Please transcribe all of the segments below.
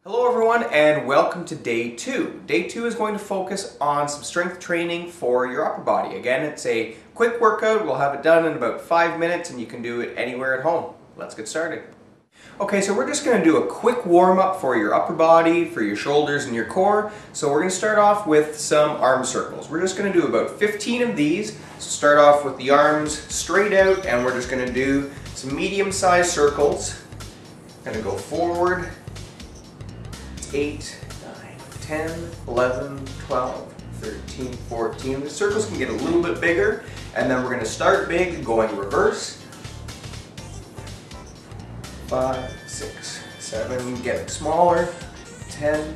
Hello everyone and welcome to day 2. Day 2 is going to focus on some strength training for your upper body. Again, it's a quick workout. We'll have it done in about 5 minutes and you can do it anywhere at home. Let's get started. Okay, so we're just going to do a quick warm-up for your upper body, for your shoulders and your core. So we're going to start off with some arm circles. We're just going to do about 15 of these. So start off with the arms straight out and we're just going to do some medium-sized circles. Going to go forward. 8, 9, 10, 11, 12, 13, 14. The circles can get a little bit bigger, and then we're going to start big, going reverse. 5, 6, 7, getting smaller. 10,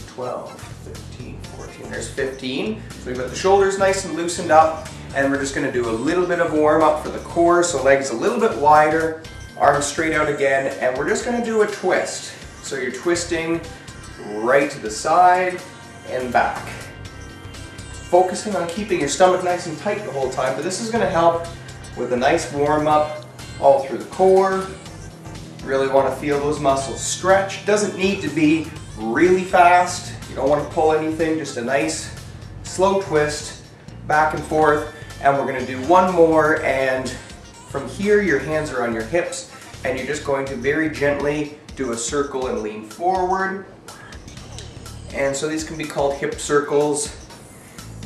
12, 13, 14. There's 15. So we've got the shoulders nice and loosened up, and we're just going to do a little bit of warm up for the core, so legs a little bit wider, arms straight out again, and we're just going to do a twist. So you're twisting right to the side and back. Focusing on keeping your stomach nice and tight the whole time, but this is going to help with a nice warm up all through the core. Really want to feel those muscles stretch. Doesn't need to be really fast. You don't want to pull anything, just a nice slow twist back and forth. And we're going to do one more, and from here your hands are on your hips and you're just going to very gently do a circle and lean forward. And so these can be called hip circles.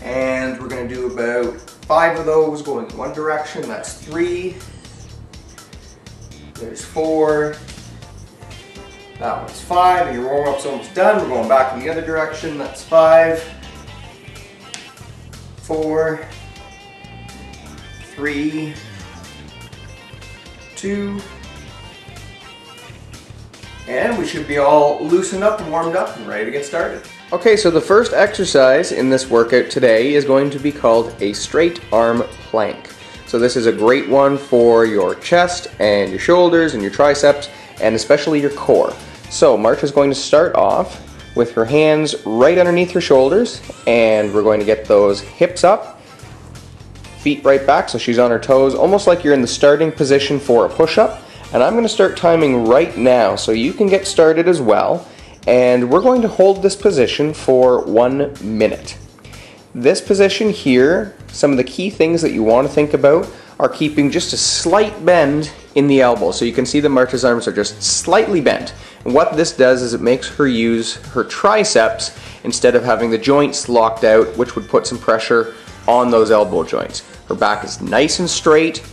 And we're going to do about 5 of those going in one direction. That's 3. There's 4. That one's 5. And your warm-up's almost done. We're going back in the other direction. That's 5. 4. 3. 2. And we should be all loosened up and warmed up and ready to get started. Okay, so the first exercise in this workout today is going to be called a straight arm plank. So this is a great one for your chest and your shoulders and your triceps and especially your core. So Marta's going to start off with her hands right underneath her shoulders, and we're going to get those hips up, feet right back so she's on her toes, almost like you're in the starting position for a push-up. And I'm going to start timing right now so you can get started as well. And we're going to hold this position for 1 minute. This position here, some of the key things that you want to think about are keeping just a slight bend in the elbow. So you can see that Marta's arms are just slightly bent. And what this does is it makes her use her triceps instead of having the joints locked out, which would put some pressure on those elbow joints. Her back is nice and straight.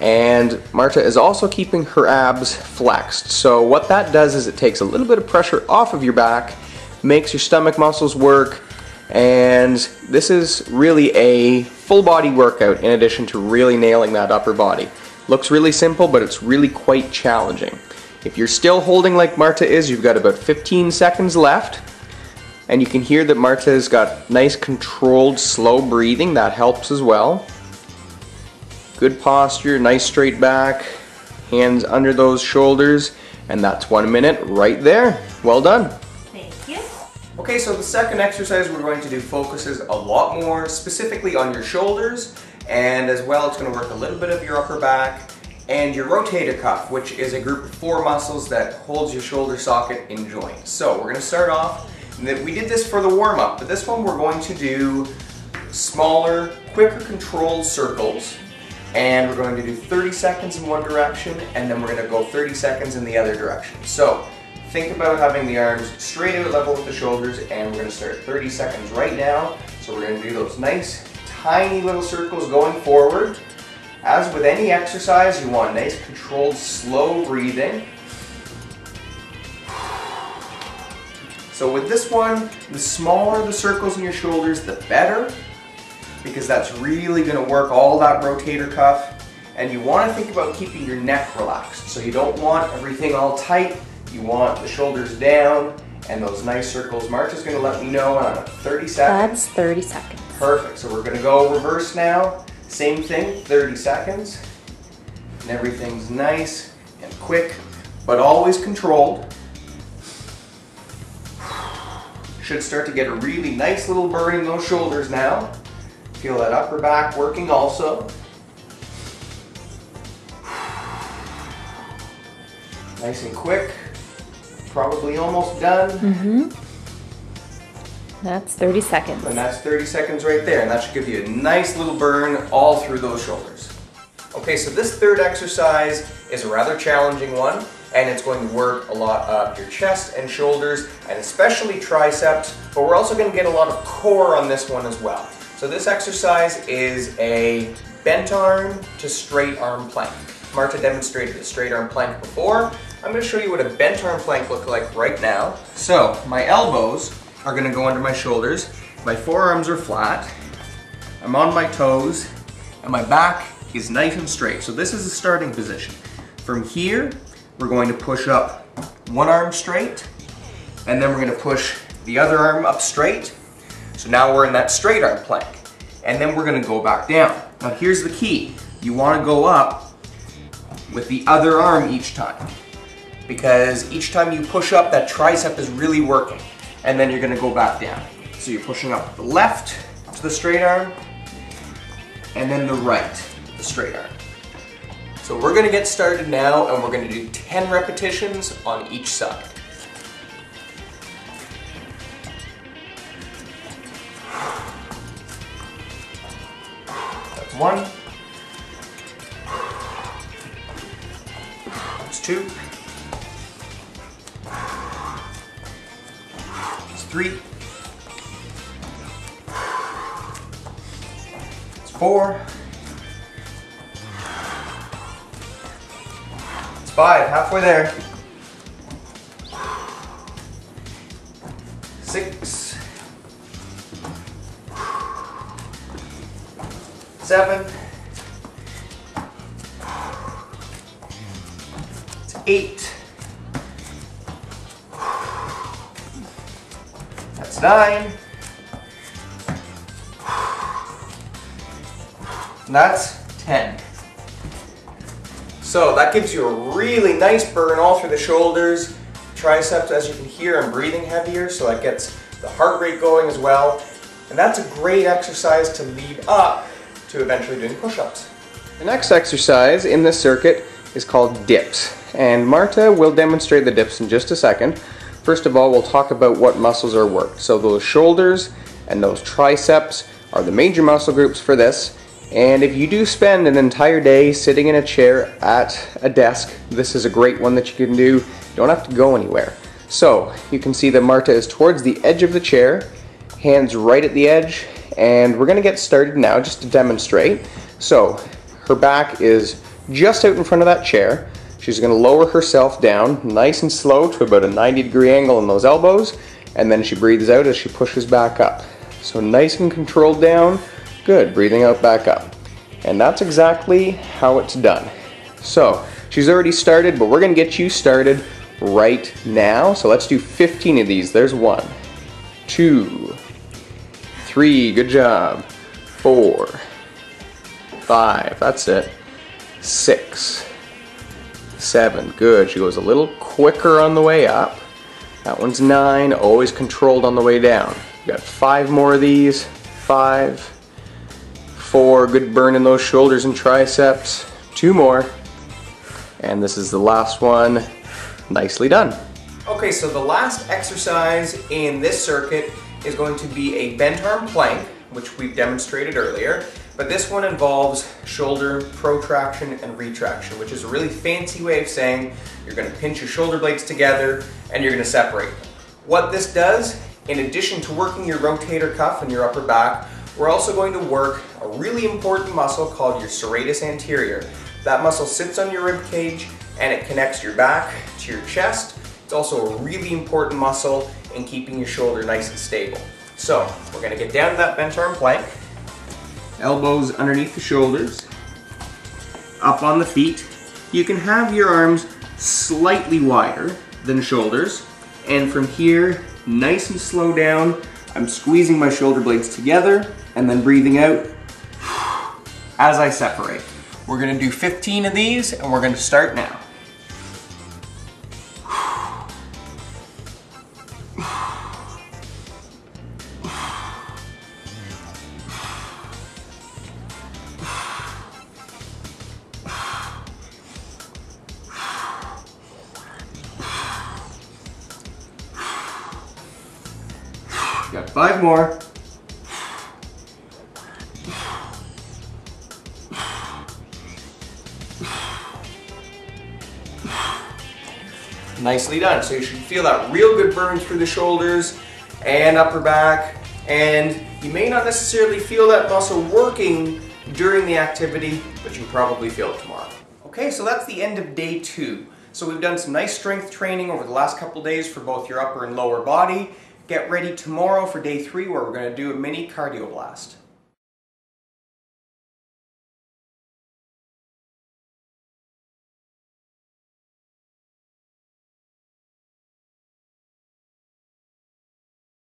And Marta is also keeping her abs flexed. So what that does is it takes a little bit of pressure off of your back, makes your stomach muscles work, and this is really a full body workout in addition to really nailing that upper body. Looks really simple, but it's really quite challenging. If you're still holding like Marta is, you've got about 15 seconds left. And you can hear that Marta has got nice controlled slow breathing. That helps as well. Good posture, nice straight back, hands under those shoulders, and that's 1 minute right there. Well done. Thank you. Okay, so the second exercise we're going to do focuses a lot more specifically on your shoulders, and as well it's going to work a little bit of your upper back and your rotator cuff, which is a group of 4 muscles that holds your shoulder socket in joint. So we're going to start off, we did this for the warm-up, but this one we're going to do smaller, quicker controlled circles. And we're going to do 30 seconds in one direction, and then we're going to go 30 seconds in the other direction. So think about having the arms straight out level with the shoulders, and we're going to start 30 seconds right now. So we're going to do those nice tiny little circles going forward. As with any exercise, you want nice controlled slow breathing. So with this one, the smaller the circles in your shoulders, the better, because that's really going to work all that rotator cuff. And you want to think about keeping your neck relaxed. So you don't want everything all tight. You want the shoulders down and those nice circles. Marta's going to let me know on 30 seconds. That's 30 seconds. Perfect. So we're going to go reverse now. Same thing, 30 seconds. And everything's nice and quick, but always controlled. Should start to get a really nice little burn in those shoulders now. Feel that upper back working also. Nice and quick. probably almost done. Mm-hmm. That's 30 seconds. And that's 30 seconds right there, and that should give you a nice little burn all through those shoulders. Okay, so this third exercise is a rather challenging one, and it's going to work a lot of your chest and shoulders, and especially triceps, but we're also going to get a lot of core on this one as well. So this exercise is a bent arm to straight arm plank. Marta demonstrated a straight arm plank before. I'm going to show you what a bent arm plank looks like right now. So my elbows are going to go under my shoulders, my forearms are flat, I'm on my toes, and my back is nice and straight. So this is the starting position. From here, we're going to push up one arm straight, and then we're going to push the other arm up straight. So now we're in that straight arm plank. And then we're going to go back down. Now here's the key. You want to go up with the other arm each time, because each time you push up, that tricep is really working. And then you're going to go back down. So you're pushing up the left to the straight arm, and then the right, the straight arm. So we're going to get started now, and we're going to do 10 repetitions on each side. That's 1. That's 2. That's 3. That's 4. That's 5, halfway there. 6. 7. It's 8. That's 9. And that's 10. So that gives you a really nice burn all through the shoulders. Triceps, as you can hear, I'm breathing heavier, so that gets the heart rate going as well. And that's a great exercise to lead up to eventually doing push-ups. The next exercise in this circuit is called dips. And Marta will demonstrate the dips in just a second. First of all, we'll talk about what muscles are worked. So those shoulders and those triceps are the major muscle groups for this. And if you do spend an entire day sitting in a chair at a desk, this is a great one that you can do. You don't have to go anywhere. So you can see that Marta is towards the edge of the chair, hands right at the edge, and we're going to get started now just to demonstrate. So her back is just out in front of that chair. She's going to lower herself down nice and slow to about a 90-degree angle in those elbows, and then she breathes out as she pushes back up. So nice and controlled down. Good, breathing out back up. And that's exactly how it's done. So she's already started, but we're going to get you started right now. So let's do 15 of these. There's 1, 2, 3, good job, 4, 5, that's it, 6, 7, good. She goes a little quicker on the way up. That one's 9, always controlled on the way down. You got 5 more of these, 5, 4, good burn in those shoulders and triceps, 2 more, and this is the last one. Nicely done. Okay, so the last exercise in this circuit is going to be a bent arm plank, which we've demonstrated earlier, but this one involves shoulder protraction and retraction, which is a really fancy way of saying you're going to pinch your shoulder blades together and you're going to separate them. What this does, in addition to working your rotator cuff and your upper back, we're also going to work a really important muscle called your serratus anterior. That muscle sits on your rib cage and it connects your back to your chest. It's also a really important muscle in keeping your shoulder nice and stable. So we're going to get down to that bent arm plank. Elbows underneath the shoulders, up on the feet. You can have your arms slightly wider than shoulders, and from here, nice and slow down, I'm squeezing my shoulder blades together and then breathing out as I separate. We're going to do 15 of these and we're going to start now. Got 5 more. Nicely done. So you should feel that real good burn through the shoulders and upper back, and you may not necessarily feel that muscle working during the activity, but you probably feel it tomorrow. Okay, so that's the end of day 2. So we've done some nice strength training over the last couple days for both your upper and lower body. Get ready tomorrow for day 3 where we're going to do a mini cardio blast.